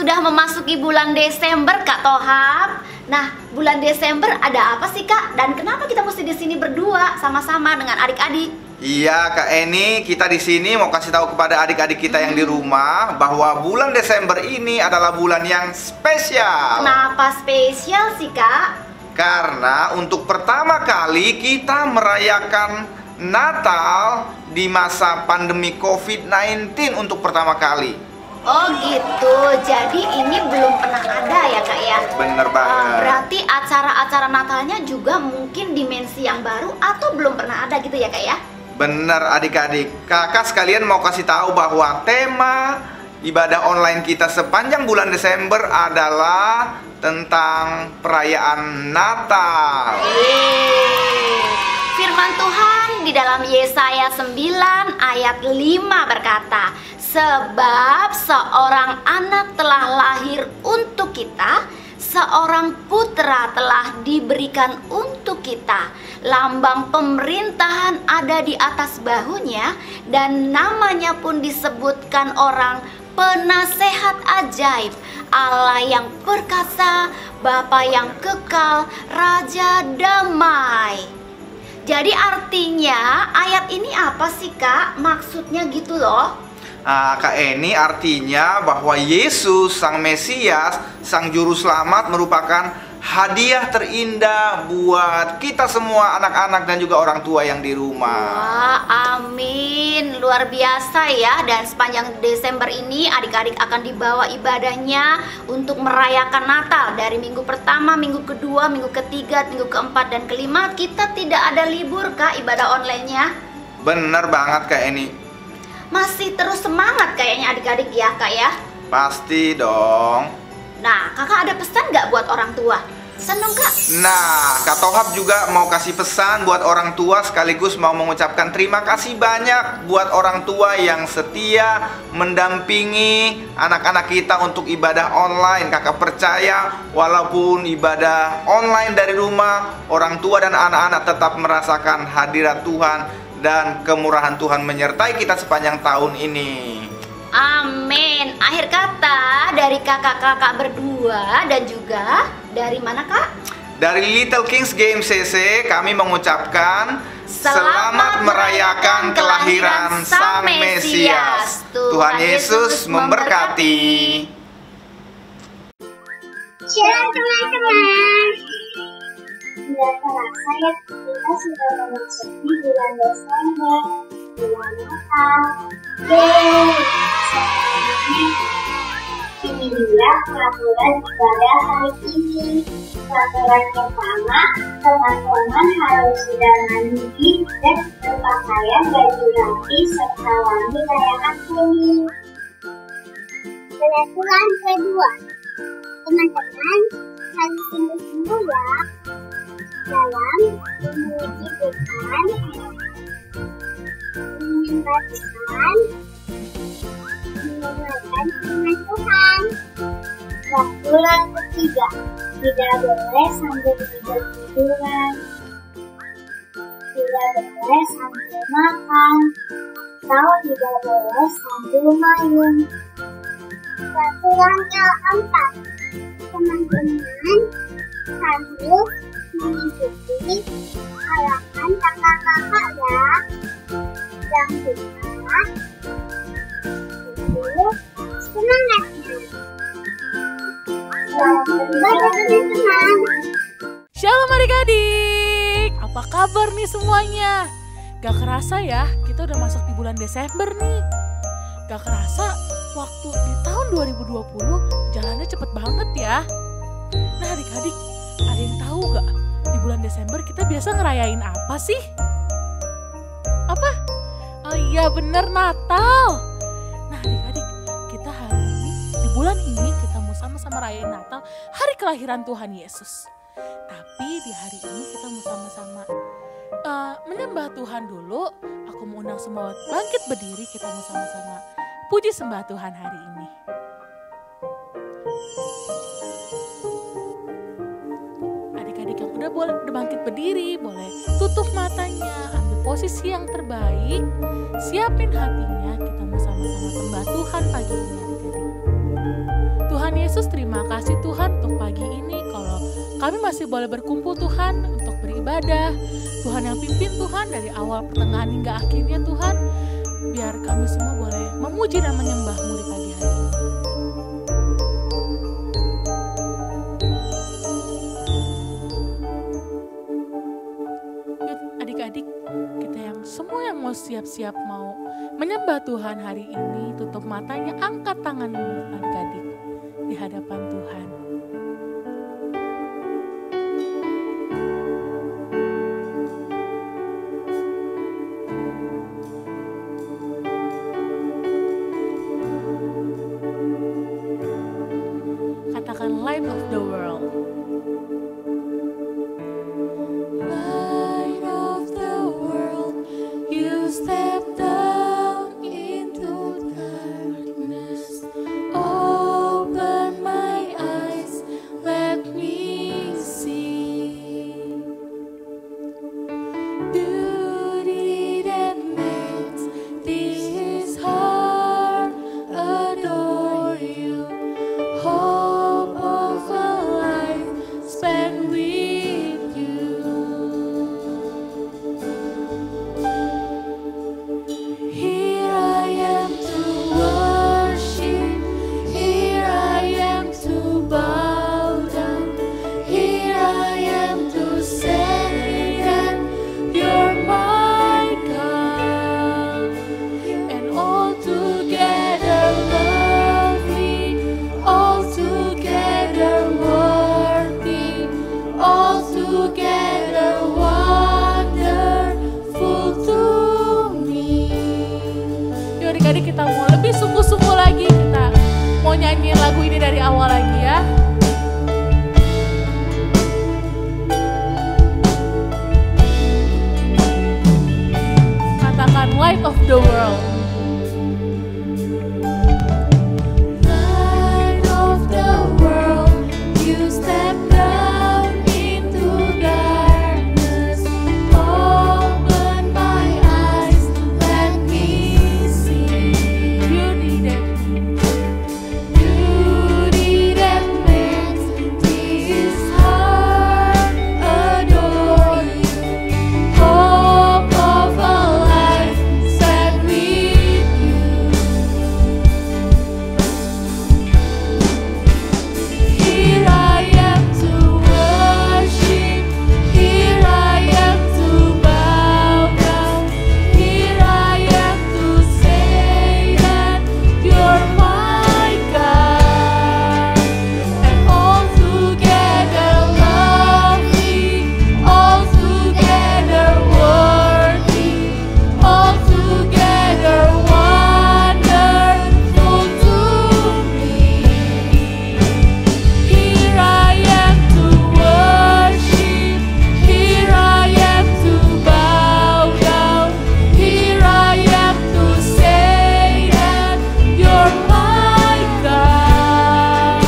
sudah memasuki bulan Desember, Kak Tohab. Nah, bulan Desember ada apa sih, Kak? Dan kenapa kita mesti di sini berdua sama-sama dengan adik-adik? Iya, Kak Eni, kita di sini mau kasih tahu kepada adik-adik kita yang di rumah bahwa bulan Desember ini adalah bulan yang spesial. Kenapa spesial sih, Kak? Karena untuk pertama kali kita merayakan Natal di masa pandemi COVID-19 untuk pertama kali. Oh gitu, jadi ini belum pernah ada ya, Kak ya? Bener banget. Berarti acara-acara Natalnya juga mungkin dimensi yang baru atau belum pernah ada gitu ya, Kak ya? Bener adik-adik, kakak sekalian mau kasih tahu bahwa tema ibadah online kita sepanjang bulan Desember adalah tentang perayaan Natal. Firman Tuhan di dalam Yesaya 9 ayat 5 berkata, sebab seorang anak telah lahir untuk kita, seorang putra telah diberikan untuk kita. Lambang pemerintahan ada di atas bahunya, dan namanya pun disebutkan orang Penasehat Ajaib, Allah yang perkasa, Bapa yang kekal, Raja damai. Jadi artinya ayat ini apa sih, Kak? Maksudnya gitu loh. Kak Eni, artinya bahwa Yesus Sang Mesias, Sang Juru Selamat merupakan hadiah terindah buat kita semua anak-anak dan juga orang tua yang di rumah. Wah, amin. Luar biasa ya. Dan sepanjang Desember ini adik-adik akan dibawa ibadahnya untuk merayakan Natal. Dari minggu pertama, minggu kedua, minggu ketiga, minggu keempat, dan kelima. Kita tidak ada libur, Kak, ibadah online-nya. Bener banget, Kak Eni. Masih terus semangat kayaknya adik-adik ya, Kak ya? Pasti dong. Nah, kakak ada pesan nggak buat orang tua? Pesan dong, Kak. Nah, Kak Tohab juga mau kasih pesan buat orang tua, sekaligus mau mengucapkan terima kasih banyak buat orang tua yang setia mendampingi anak-anak kita untuk ibadah online. Kakak percaya walaupun ibadah online dari rumah, orang tua dan anak-anak tetap merasakan hadirat Tuhan dan kemurahan Tuhan menyertai kita sepanjang tahun ini. Amin. Akhir kata dari kakak-kakak berdua dan juga dari mana, Kak? Dari Little Kings Game CC kami mengucapkan selamat merayakan kelahiran Sang Mesias. Tuhan Yesus memberkati. Shalom teman-teman. Tidak terasa ya, kita sudah memasuki bulan Desember, bulan Natal. Ini dia peraturan ibadah hari ini. Peraturan pertama, teman-teman harus sudah mandi dan berpakaian baju rapi serta wangi layangan kuning. Peraturan kedua, teman-teman harus sungguh-sungguh ya dalam memuji Tuhan, menyembah Tuhan, mendengarkan firman Tuhan. Peraturan ketiga, tidak boleh sambil tidur-tiduran, tidak boleh sambil makan, atau tidak boleh sambil main. Peraturan keempat, teman-teman harus mengikuti arahan kakak-kakak ya. Jangan lupa itu semangatnya. Selamat beribadah teman-teman. Shalom adik-adik, apa kabar nih semuanya? Gak kerasa ya, kita udah masuk di bulan Desember nih. Gak kerasa waktu di tahun 2020 jalannya cepet banget ya. Nah adik-adik, ada yang tahu gak di bulan Desember kita biasa ngerayain apa sih? Apa? Oh iya bener, Natal. Nah adik-adik, kita hari ini, di bulan ini kita mau sama-sama rayain Natal, hari kelahiran Tuhan Yesus. Tapi di hari ini kita mau sama-sama menyembah Tuhan dulu. Aku mau undang semua bangkit berdiri, kita mau sama-sama puji sembah Tuhan hari ini. Adik-adik yang udah bangkit berdiri, boleh tutup matanya, ambil posisi yang terbaik, siapin hatinya, kita mau sama-sama sembah Tuhan pagi ini adik-adik. Tuhan Yesus, terima kasih Tuhan untuk pagi ini kalau kami masih boleh berkumpul Tuhan untuk beribadah. Tuhan yang pimpin Tuhan dari awal, pertengahan hingga akhirnya Tuhan. Biar kami semua boleh memuji dan menyembah-Mu di pagi hari ini. Yuk adik-adik, kita yang semua yang mau siap-siap mau menyembah Tuhan hari ini, tutup matanya, angkat tanganmu adik-adik di hadapan Tuhan. Katakan light of the world. Light of the world, you step down into darkness. Open my eyes, let me see beauty that makes this heart adore you. Hope of a life spent with you. Here I am to worship, here I am to bow down, here I am to say that you're my God, and altogether lovely, altogether worthy, altogether wonderful to me. Yuk adik-adik, kita mau lebih sungguh-sungguh lagi. Kita mau nyanyiin lagu ini dari awal lagi ya. Katakan light of the world. Light of the world, you step down into darkness. Open my eyes, let me see beauty that makes this heart adore you. Hope of a life spent with you. Here I am to worship, here I am to bow down, here I am to say that you're my God, and altogether lovely, altogether worthy, altogether wonderful to me. Here I am to worship, here I am to bow down, here I am to say that you're my God,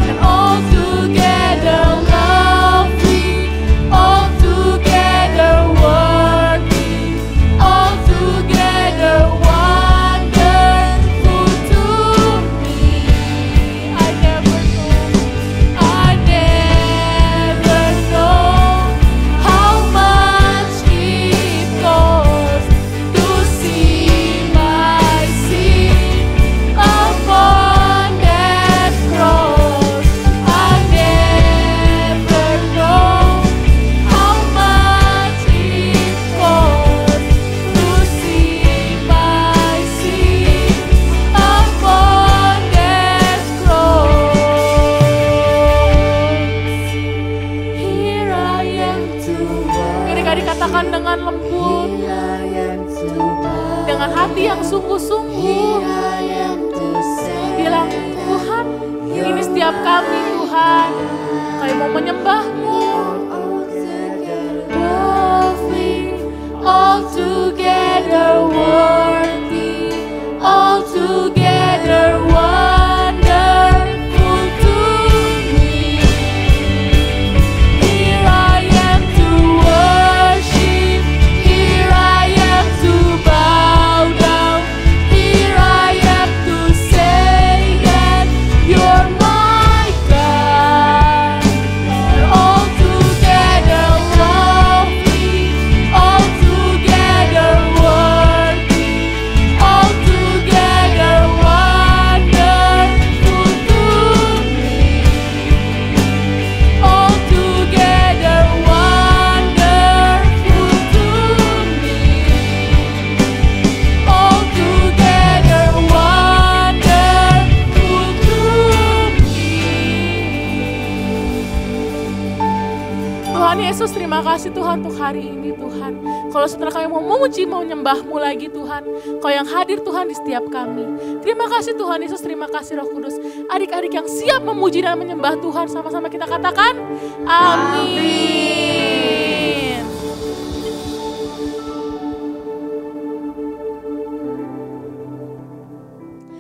and altogether lovely, altogether worthy, altogether wonderful to me. I never know how much it costs to see my sin upon that cross. I never know how much it costs to see my sin upon that cross. Here I am to Adik-adik, katakan dengan lembut, dengan hati yang sungguh-sungguh. Bilang, Tuhan, ini setiap kami Tuhan. Kami mau menyembah-Mu. lovely, altogether worthy, altogether wonderful to me. Here I am to worship, here I am to bow down, here I am to say that Tuhan Yesus, terima kasih Tuhan untuk hari ini Tuhan. Kalau setelah kami mau memuji, mau nyembah-Mu lagi Tuhan, Kau yang hadir Tuhan di setiap kami. Terima kasih Tuhan Yesus, terima kasih Roh Kudus. Adik-adik yang siap memuji dan menyembah Tuhan, sama-sama kita katakan, amin.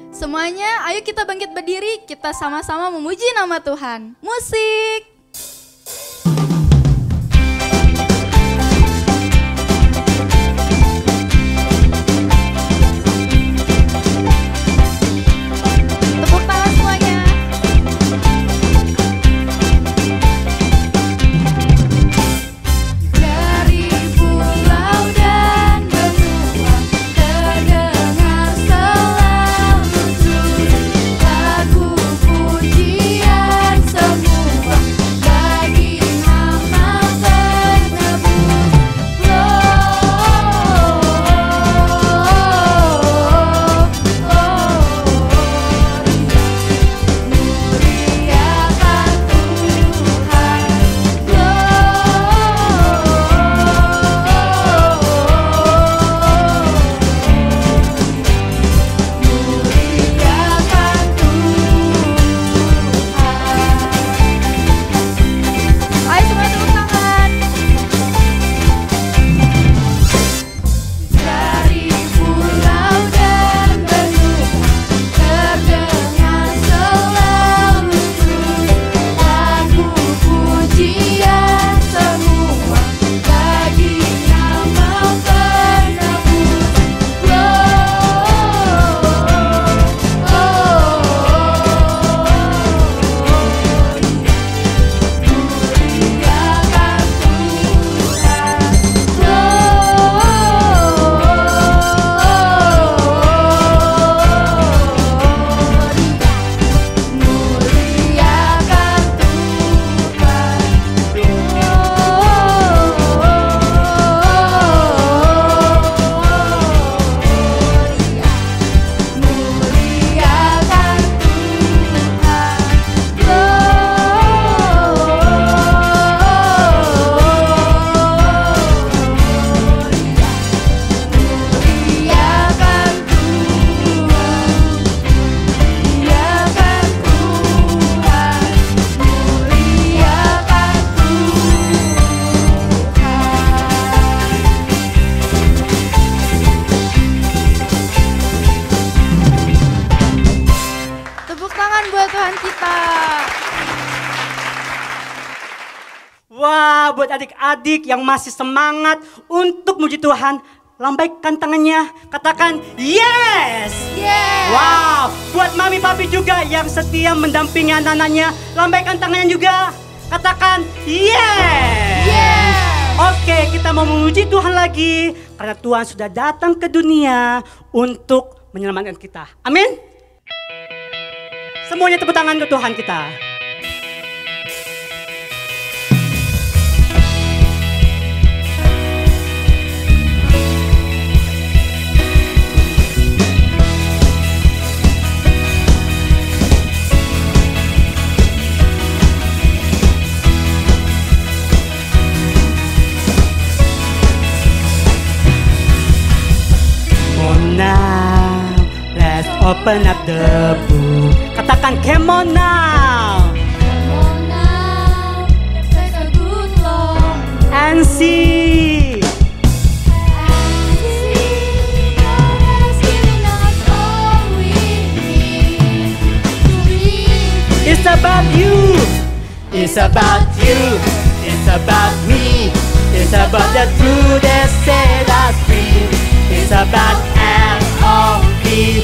Semuanya, ayo kita bangkit berdiri, kita sama-sama memuji nama Tuhan. Musik! Tepuk tangan semuanya. Dari pulau dan benua terdengar selalu lagu pujian semua bagi nama penebus. Muliakan Tuhan. Ayo semua tepuk tangan. Dari pulau dan benua terdengar selalu lagu pujian semua bagi nama penebus. Muliakan tepuk tangan buat Tuhan kita. Wah, buat adik-adik yang masih semangat untuk muji Tuhan, lambaikan tangannya, katakan yes! Yes. Wow, buat mami papi juga yang setia mendampingi anak-anaknya, lambaikan tangannya juga, katakan yes! Yes. Oke, kita mau memuji Tuhan lagi, karena Tuhan sudah datang ke dunia untuk menyelamatkan kita. Amin? Semuanya tepuk tangan ke Tuhan kita. Now, let's open up the book. Katakan come on now Come on now, let's take a good look and see. and see God has given us all we need to live. It's about you. It's about you. It's about me. It's about the truth that set us free. It's about L-O-V-E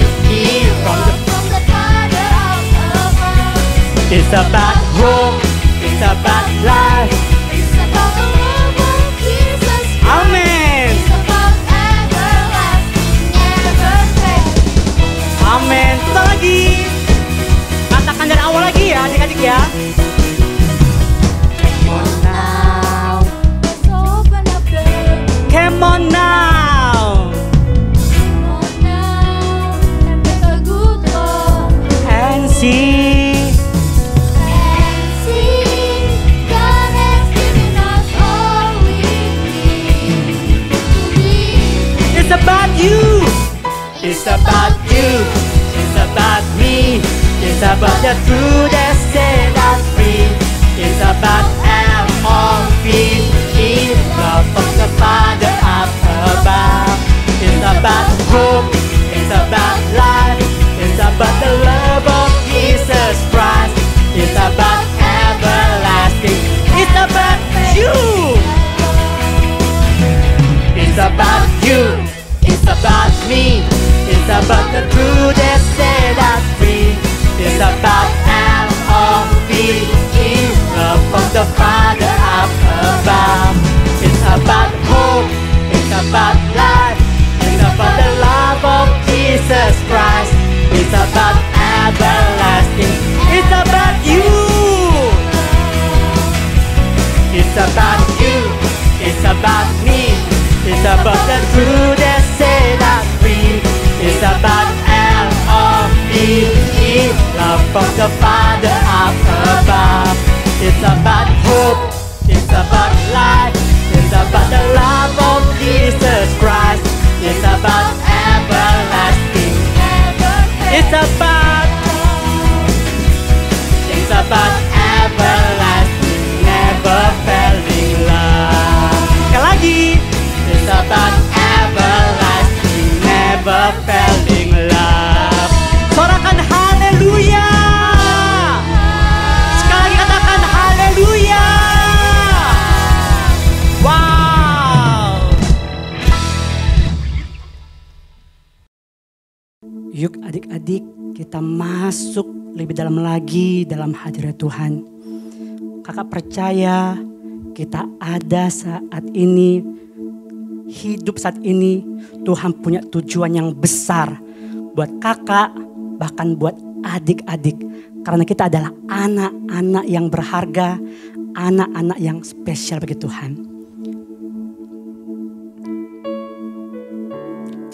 from the. From the Father of above. It's about hope. It's about life. It's about the love of Jesus Christ. Amen. It's about everlasting, never fade. Amin. Putar lagi. Katakan dari awal lagi ya, adik-adik ya. Come on now. Let's open up the Come on now. Come on now, and take a good look And see. and see God has the truth that set us free. It's about L-O-V-E, love from the Father up above. It's about hope, it's about life, it's about the love of Jesus Christ. It's about everlasting, it's about you. It's about you, it's about me, it's about the truth that set us free. It's about L-O-V-E, love from the Father up above. It's about hope, it's about life, it's about the love of Jesus Christ. It's about everlasting, it's about you. It's about you, it's about me, it's about the truth that set us free. It's about L-O-V-E, love from the Father up above. It's about hope, it's about life, it's about the love of Jesus Christ. It's about everlasting, it's about everlasting, never failing love. Sekali lagi, it's about everlasting, never failing love. Sorakan haleluya. Sekali lagi katakan haleluya. Wow. Yuk adik-adik, kita masuk lebih dalam lagi dalam hadirat Tuhan. Kakak percaya kita ada saat ini, hidup saat ini, Tuhan punya tujuan yang besar buat kakak, bahkan buat adik-adik. Karena kita adalah anak-anak yang berharga, anak-anak yang spesial bagi Tuhan.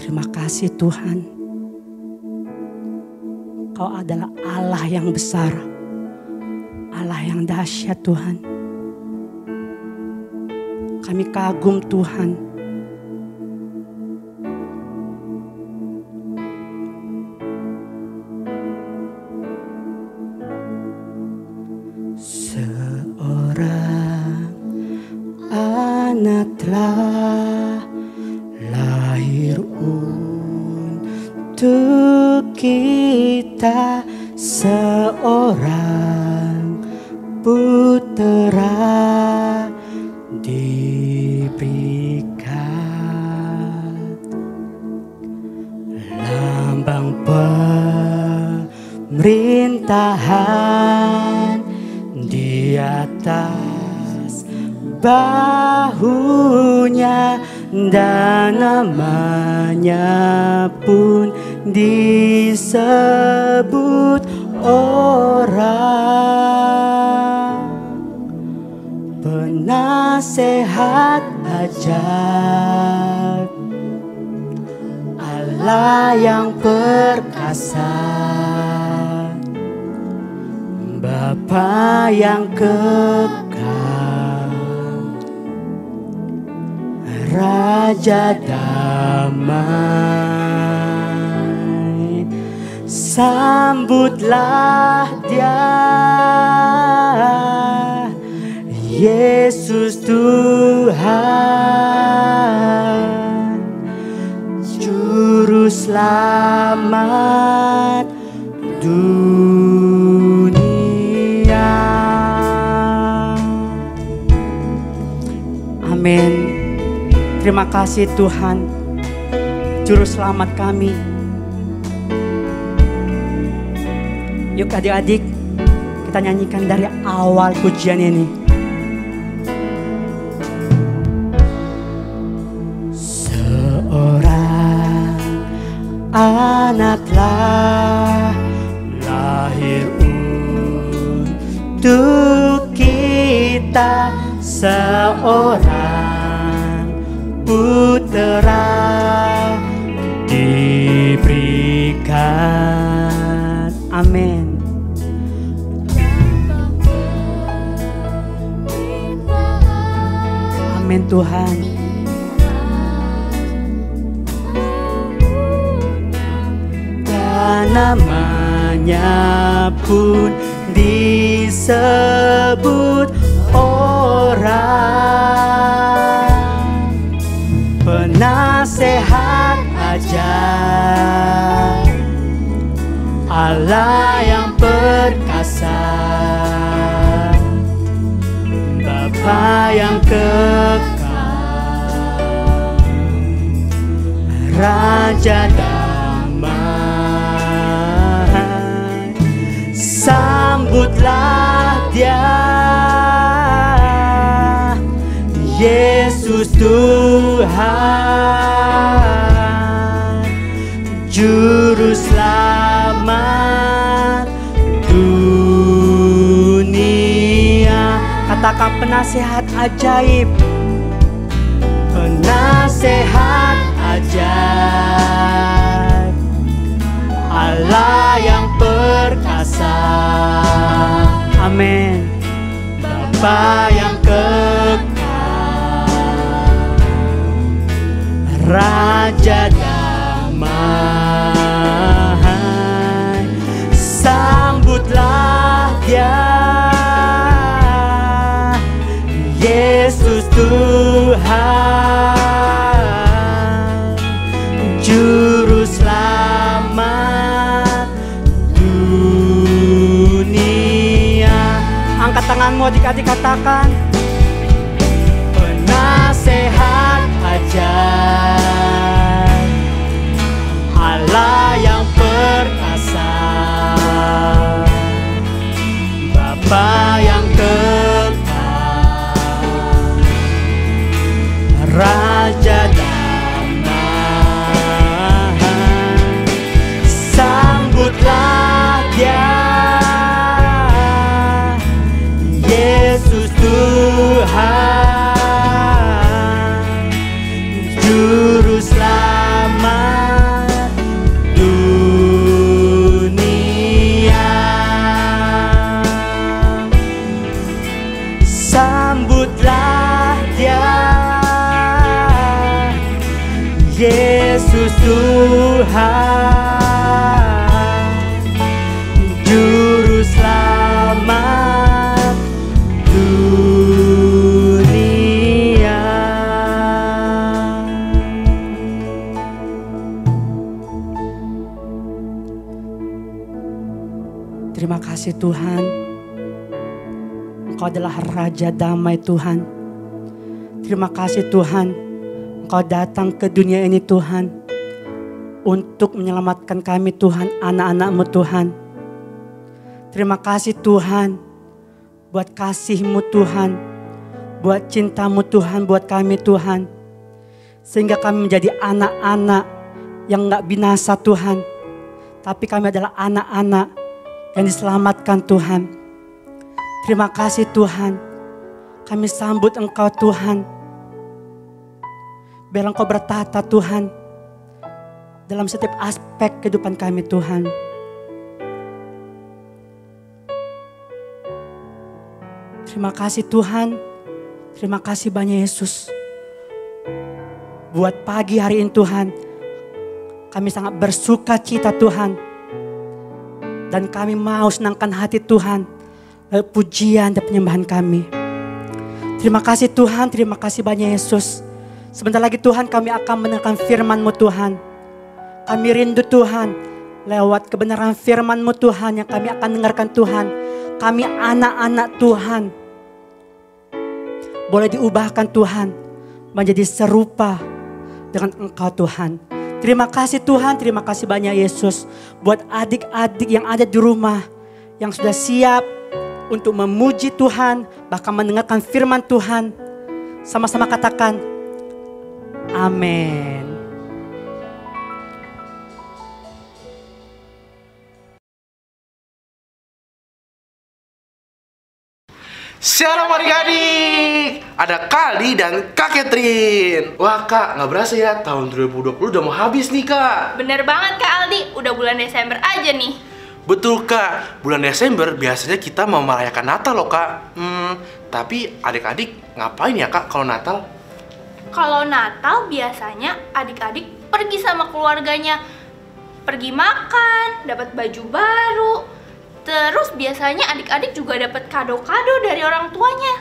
Terima kasih Tuhan. Kau adalah Allah yang besar, Allah yang dahsyat Tuhan. Kami kagum Tuhan. Seorang anak telah lahir untuk kita, seorang putera diberikan, lambang pemerintahan di atas bahunya, dan namanya pun disebut orang penasehat ajaib, Allah yang perkasa, Bapa yang kekal, Raja damai. Sambutlah Dia, Yesus Tuhan, Juru Selamat dunia. Amin. Terima kasih Tuhan, Juru Selamat kami. Yuk adik-adik, kita nyanyikan dari awal pujian ini. Seorang anak telah lahir untuk kita, seorang putera diberikan. Amin. Amin Tuhan. Dan namanya namanya pun disebut orang penasehat ajaib, Allah yang perkasa, Bapa yang kekal, Raja damai. Sambutlah Dia, Yesus Tuhan, Juru Selamat dunia. Katakan penasehat ajaib, penasehat ajaib, Allah yang perkasa, amin. Bapa yang kekal, Raja damai. Sambutlah Dia, Yesus Tuhan, Juru Selamat dunia. Angkat tanganmu adik-adik, katakan penasehat ajaib, Allah yang perkasa, Bapa yang kekal, Raja damai. Sambutlah Dia, Yesus Tuhan, Juru Selamat dunia. Sambutlah Dia, Yesus Tuhan, Juru Selamat dunia. Terima kasih Tuhan, Engkau adalah Raja damai Tuhan. Terima kasih Tuhan, Engkau datang ke dunia ini Tuhan, untuk menyelamatkan kami Tuhan, anak-anak-Mu Tuhan. Terima kasih Tuhan, buat kasih-Mu Tuhan, buat cinta-Mu Tuhan, buat kami Tuhan. Sehingga kami menjadi anak-anak yang gak binasa Tuhan, tapi kami adalah anak-anak yang diselamatkan Tuhan. Terima kasih Tuhan, kami sambut Engkau Tuhan. Biar Engkau bertata Tuhan dalam setiap aspek kehidupan kami Tuhan. Terima kasih Tuhan, terima kasih banyak Yesus. Buat pagi hari ini Tuhan, kami sangat bersuka cita Tuhan. Dan kami mau senangkan hati Tuhan, pujian dan penyembahan kami. Terima kasih Tuhan, terima kasih banyak Yesus. Sebentar lagi Tuhan kami akan mendengarkan firman-Mu Tuhan. Kami rindu Tuhan, lewat kebenaran firman-Mu Tuhan yang kami akan dengarkan Tuhan. Kami anak-anak Tuhan, boleh diubahkan Tuhan menjadi serupa dengan Engkau Tuhan. Terima kasih Tuhan, terima kasih banyak Yesus. Buat adik-adik yang ada di rumah, yang sudah siap untuk memuji Tuhan, bahkan mendengarkan firman Tuhan. Sama-sama katakan, amin. Shalom adik-adik, ada Kali dan Kak Catherine. Wah Kak, gak berasa ya tahun 2020 udah mau habis nih Kak. Bener banget Kak Aldi, udah bulan Desember aja nih. Betul Kak, bulan Desember biasanya kita mau merayakan Natal loh Kak. Tapi adik-adik ngapain ya Kak kalau Natal? Kalau Natal biasanya adik-adik pergi sama keluarganya. pergi makan, dapat baju baru. Terus biasanya adik-adik juga dapat kado-kado dari orang tuanya.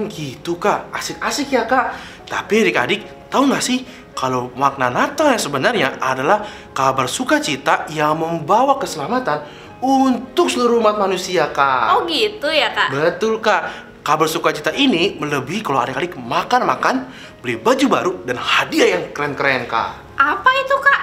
Gitu Kak, asik-asik ya Kak. Tapi adik-adik tahu nggak sih kalau makna Natal yang sebenarnya adalah kabar sukacita yang membawa keselamatan untuk seluruh umat manusia Kak. Oh gitu ya Kak? Betul Kak. Kabar sukacita ini melebihi kalau adik-adik makan-makan, beli baju baru, dan hadiah yang keren-keren Kak. Apa itu Kak?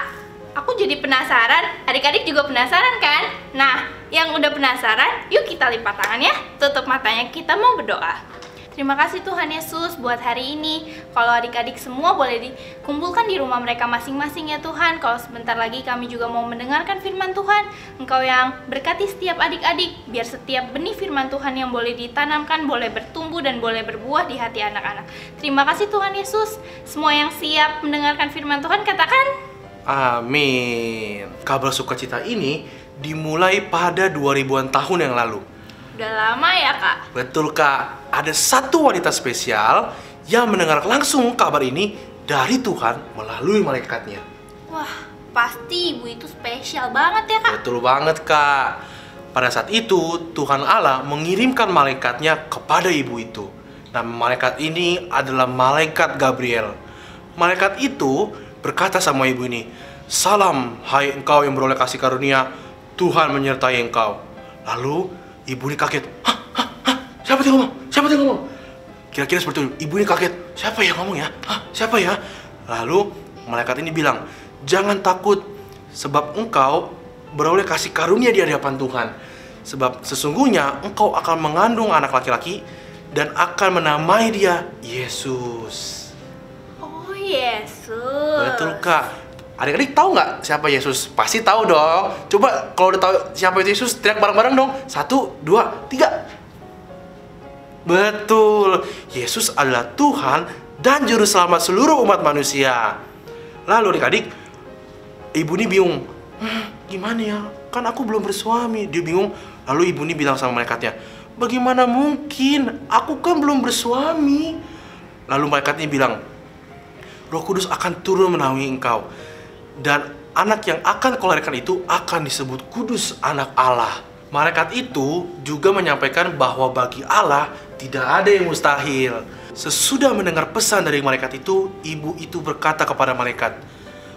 Aku jadi penasaran, adik-adik juga penasaran kan? Nah, yang udah penasaran, yuk kita lipat tangan ya, tutup matanya, kita mau berdoa. Terima kasih Tuhan Yesus buat hari ini. Kalau adik-adik semua boleh dikumpulkan di rumah mereka masing-masing ya Tuhan. Kalau sebentar lagi kami juga mau mendengarkan firman Tuhan. Engkau yang berkati setiap adik-adik, biar setiap benih firman Tuhan yang boleh ditanamkan, boleh bertumbuh dan boleh berbuah di hati anak-anak. Terima kasih Tuhan Yesus. Semua yang siap mendengarkan firman Tuhan katakan amin. Kabar sukacita ini dimulai pada 2000-an tahun yang lalu. Udah lama ya Kak? Betul Kak. Ada satu wanita spesial yang mendengar langsung kabar ini dari Tuhan melalui malaikatnya. Wah, pasti ibu itu spesial banget ya Kak? Betul banget Kak. Pada saat itu Tuhan Allah mengirimkan malaikatnya kepada ibu itu. Nama malaikat ini adalah malaikat Gabriel. Malaikat itu berkata sama ibu ini, "Salam, hai engkau yang beroleh kasih karunia, Tuhan menyertai engkau." Lalu ibu ini kaget. Hah? Siapa yang ngomong? Siapa yang ngomong? Kira-kira seperti itu. Ibu ini kaget. Siapa yang ngomong ya? Hah? Siapa ya? Lalu malaikat ini bilang, "Jangan takut, sebab engkau beroleh kasih karunia di hadapan Tuhan. Sebab sesungguhnya engkau akan mengandung anak laki-laki dan akan menamai dia Yesus." Oh, Yesus. Betul Kak. Adik-adik tahu nggak siapa Yesus? Pasti tahu dong. Coba kalau udah tahu siapa itu Yesus, teriak bareng-bareng dong. 1, 2, 3. Betul. Yesus adalah Tuhan dan Juru Selamat seluruh umat manusia. Lalu adik-adik, ibu ini bingung. Gimana ya? Kan aku belum bersuami. Dia bingung. Lalu ibu ini bilang sama malaikatnya, "Bagaimana mungkin? Aku kan belum bersuami." Lalu malaikat ini bilang, "Roh Kudus akan turun menaungi engkau. Dan anak yang akan kau lahirkan itu akan disebut Kudus, anak Allah." Malaikat itu juga menyampaikan bahwa bagi Allah tidak ada yang mustahil. Sesudah mendengar pesan dari malaikat itu, ibu itu berkata kepada malaikat,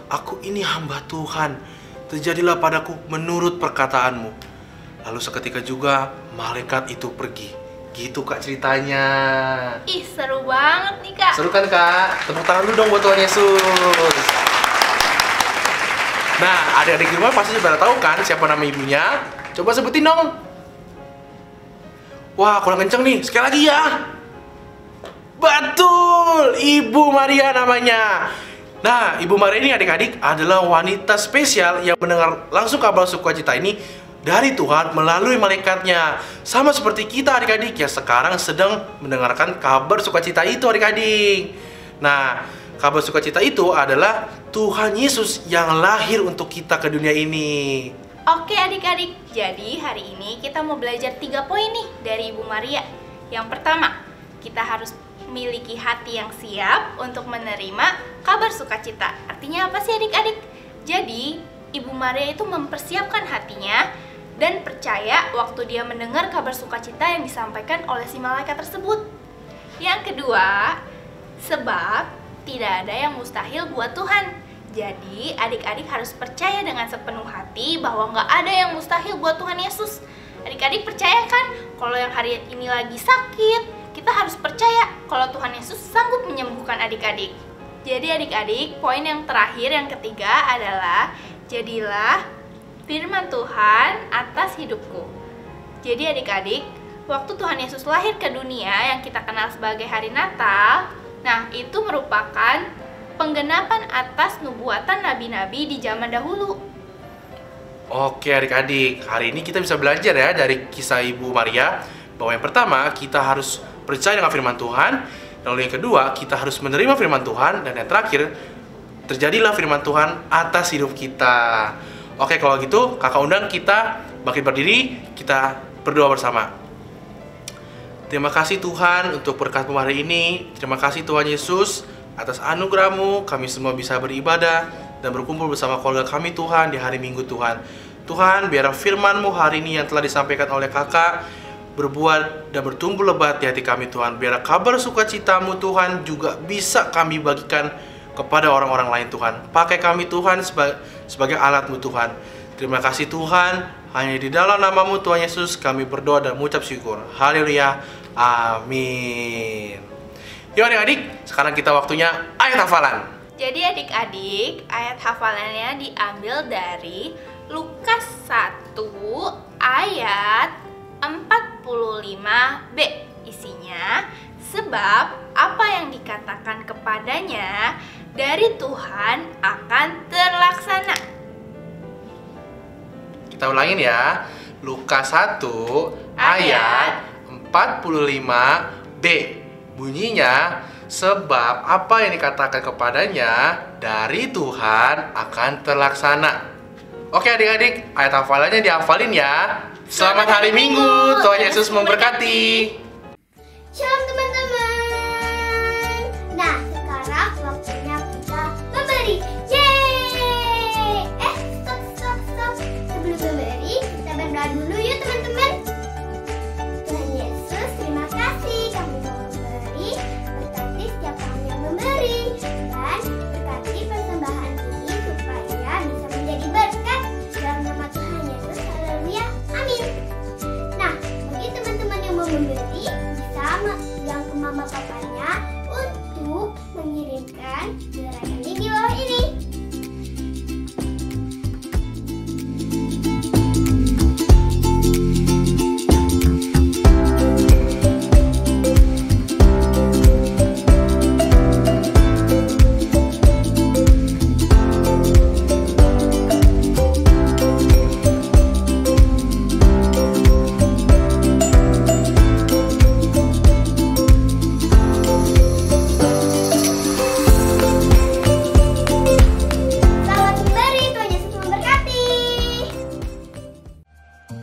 "Aku ini hamba Tuhan, terjadilah padaku menurut perkataanmu." Lalu seketika juga malaikat itu pergi. Gitu Kak ceritanya. Ih, seru banget nih Kak. Seru kan Kak? Tepuk tangan dulu dong buat Tuhan Yesus. Nah, adik-adik di rumah pasti sudah tahu kan siapa nama ibunya? Coba sebutin dong. Wah, kurang kenceng nih. Sekali lagi ya. Betul, Ibu Maria namanya. Nah, Ibu Maria ini adik-adik adalah wanita spesial yang mendengar langsung kabar sukacita ini dari Tuhan melalui malaikatnya. Sama seperti kita adik-adik yang sekarang sedang mendengarkan kabar sukacita itu adik-adik. Nah, kabar sukacita itu adalah Tuhan Yesus yang lahir untuk kita ke dunia ini. Oke adik-adik, jadi hari ini kita mau belajar 3 poin nih dari Ibu Maria. Yang pertama, kita harus memiliki hati yang siap untuk menerima kabar sukacita. Artinya apa sih adik-adik? Jadi, Ibu Maria itu mempersiapkan hatinya dan percaya waktu dia mendengar kabar sukacita yang disampaikan oleh si malaikat tersebut. Yang kedua, sebab tidak ada yang mustahil buat Tuhan. Jadi adik-adik harus percaya dengan sepenuh hati bahwa nggak ada yang mustahil buat Tuhan Yesus. Adik-adik percaya kan kalau yang hari ini lagi sakit, kita harus percaya kalau Tuhan Yesus sanggup menyembuhkan adik-adik. Jadi adik-adik, poin yang terakhir yang ketiga adalah jadilah firman Tuhan atas hidupku. Jadi adik-adik, waktu Tuhan Yesus lahir ke dunia yang kita kenal sebagai hari Natal, nah itu merupakan penggenapan atas nubuatan nabi-nabi di zaman dahulu. Oke adik-adik, hari ini kita bisa belajar ya dari kisah Ibu Maria bahwa yang pertama kita harus percaya dengan firman Tuhan, lalu yang kedua kita harus menerima firman Tuhan, dan yang terakhir terjadilah firman Tuhan atas hidup kita. Oke, kalau gitu kakak undang kita bangkit berdiri, kita berdoa bersama. Terima kasih Tuhan untuk berkat hari ini. Terima kasih Tuhan Yesus atas anugerah-Mu kami semua bisa beribadah dan berkumpul bersama keluarga kami Tuhan di hari Minggu Tuhan. Tuhan, biar firman-Mu hari ini yang telah disampaikan oleh kakak berbuat dan bertumbuh lebat di hati kami Tuhan. Biar kabar sukacita-Mu Tuhan juga bisa kami bagikan kepada orang-orang lain Tuhan. Pakai kami Tuhan sebagai alat-Mu Tuhan. Terima kasih Tuhan, hanya di dalam nama-Mu Tuhan Yesus kami berdoa dan mengucap syukur. Haleluya, amin. Yuk adik-adik, sekarang kita waktunya ayat hafalan. Jadi adik-adik, ayat hafalannya diambil dari Lukas 1 ayat 45b. Isinya, sebab apa yang dikatakan kepadanya dari Tuhan akan terlaksana. Kita ulangin ya. Lukas 1 ayat 45b. Bunyinya, sebab apa yang dikatakan kepadanya dari Tuhan akan terlaksana. Oke adik-adik, ayat hafalannya dihafalin ya. Selamat hari Minggu, Tuhan Yesus memberkati. Shalom teman-teman. Nah, sekarang waktunya kita memberi. Yeay! Stop. Sebelum memberi, kita berdoa dulu yuk teman-teman. Tuhan Yesus, terima kasih kamu mau memberi. Berkati setiap orang yang memberi. Dan berkati persembahan ini supaya bisa menjadi berkat. Dalam nama Tuhan Yesus, haleluya, amin. Nah, bagi teman-teman yang mau memberi, bisa bilang ke mama papanya untuk mengirimkan rekening di bawah ini.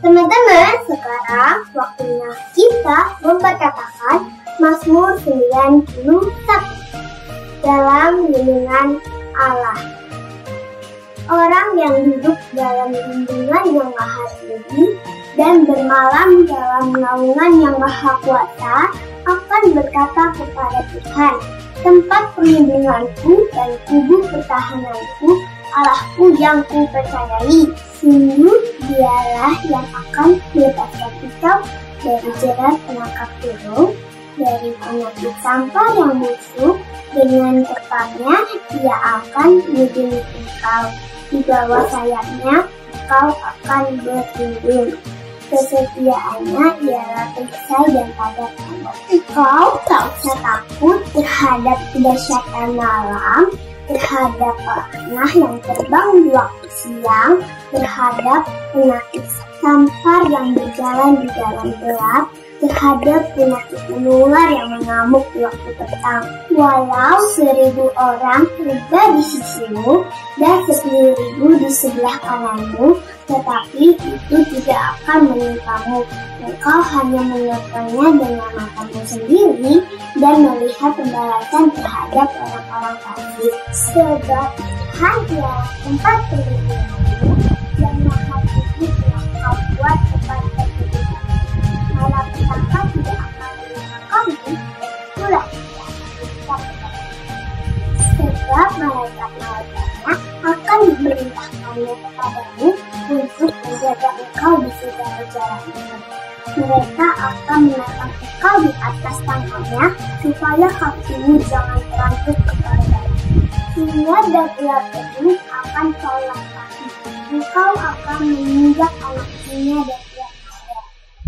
Teman-teman, sekarang waktunya kita memperkatakan Mazmur 91 dalam lindungan Allah. Orang yang duduk dalam lindungan yang Maha Tinggi dan bermalam dalam naungan yang Maha Kuasa akan berkata kepada Tuhan, tempat perlindunganku dan tubuh pertahananku, Allahku yang kupercayai. Sungguh dialah yang akan melepaskan engkau dari jerat penangkap burung, dari penyakit sampar yang busuk. Dengan tepatnya dia akan melindungi engkau. Di bawah sayapnya engkau akan berlindung. Kesetiaannya ialah perisai dan pagar tembok. Engkau tak usah takut terhadap kedahsyatan malam, terhadap panah yang terbang di waktu siang, terhadap penyakit sampar yang berjalan di dalam gelap, terhadap penyakit menular yang mengamuk di waktu petang. Walau 1.000 orang tiba di sisimu dan 10.000 di sebelah kananmu, tetapi itu tidak akan menimpamu. Engkau hanya menontonnya dengan matamu sendiri dan melihat pembalasan terhadap orang-orang kafir. Sebab Tuhan ialah tempat perlindunganmu dan Maha Tinggi yang kau buat tempat perlindungan. Malapetaka tidak akan menangkapmu, itulah yang kita katakan. Sebab malaikat-malaikatnya akan memerintahkannya kepadamu untuk menjaga engkau di segala jalanmu. Mereka akan menatang engkau di atas tangannya supaya kakimu jangan terangkut kepada singa dan ular kecil akan kau langkahi. Engkau akan menginjak anak singa dan ular naga.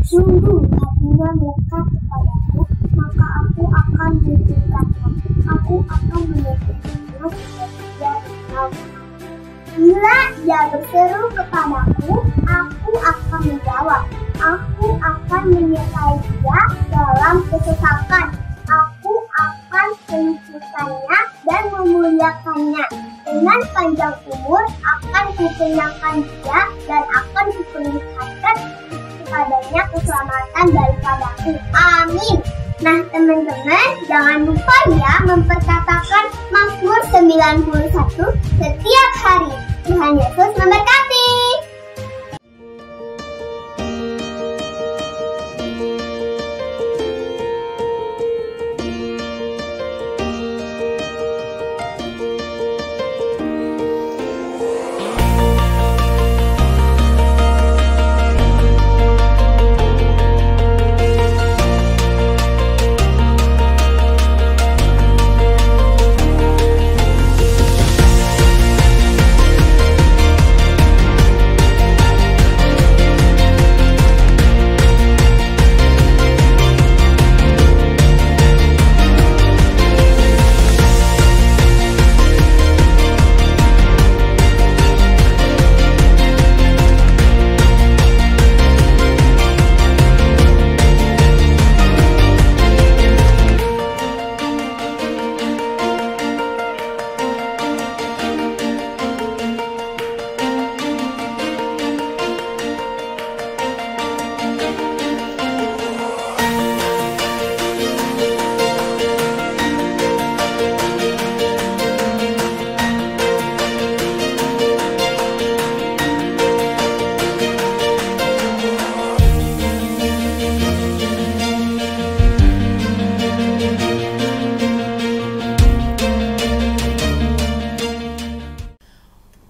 Sungguh hatinya melekat kepadaku, maka aku akan melindunginya. Aku akan melindunginya supaya dia engkau. Bila dia berseru kepadaku, aku akan menjawab. Aku akan menyertai dia dalam kesesakan. Aku akan meluputkannya dan memuliakannya. Dengan panjang umur akan kukenyangkan dia dan akan kuperlihatkan kepadanya keselamatan daripadaku. Amin. Nah teman-teman, jangan lupa ya memperkatakan Mazmur 91 setiap hari. Tuhan Yesus memberkati.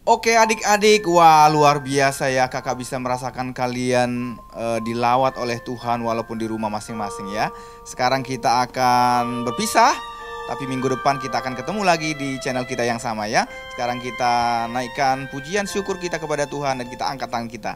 Oke adik-adik, wah luar biasa ya, kakak bisa merasakan kalian dilawat oleh Tuhan walaupun di rumah masing-masing ya. Sekarang kita akan berpisah, tapi minggu depan kita akan ketemu lagi di channel kita yang sama ya. Sekarang kita naikkan pujian syukur kita kepada Tuhan dan kita angkat tangan kita.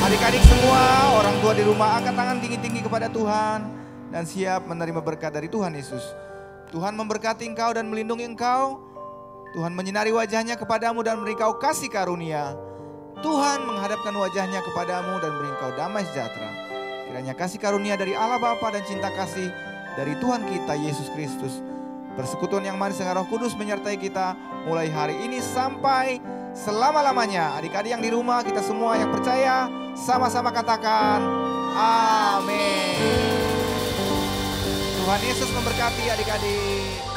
Adik-adik semua, orang tua di rumah, angkat tangan tinggi-tinggi kepada Tuhan dan siap menerima berkat dari Tuhan Yesus. Tuhan memberkati engkau dan melindungi engkau. Tuhan menyinari wajahnya kepadamu dan memberi engkau kasih karunia. Tuhan menghadapkan wajahnya kepadamu dan memberi engkau damai sejahtera. Kiranya kasih karunia dari Allah Bapa dan cinta kasih dari Tuhan kita Yesus Kristus, persekutuan yang manis dengan Roh Kudus menyertai kita mulai hari ini sampai selama-lamanya. Adik-adik yang di rumah, kita semua yang percaya sama-sama katakan amin. Tuhan Yesus memberkati adik-adik.